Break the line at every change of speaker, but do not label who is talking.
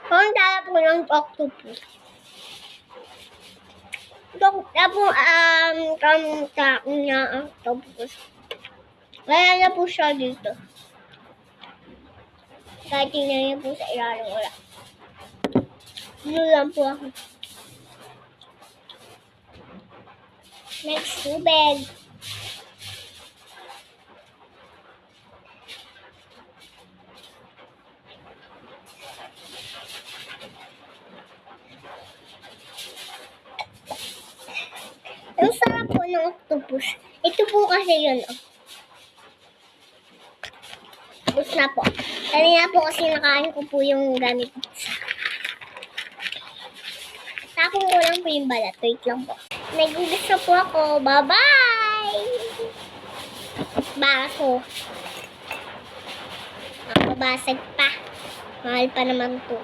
Kung tala po ng octopus. Dokta po, kamta niya ang octopus. Kaya na po siya dito. Kahit tingnan niya po sa ilalim, wala. Dito lang po ako. Next, tubig. Ang sarap po ng octopus. Ito po kasi yun, oh. Tapos na po. Kanina po kasi nakain ko po yung gamit. Tapon ko lang po yung balat. Wait lang po. Nagugas na po ako. Bye-bye! Baso. Nakabasag pa. Mahal pa naman to.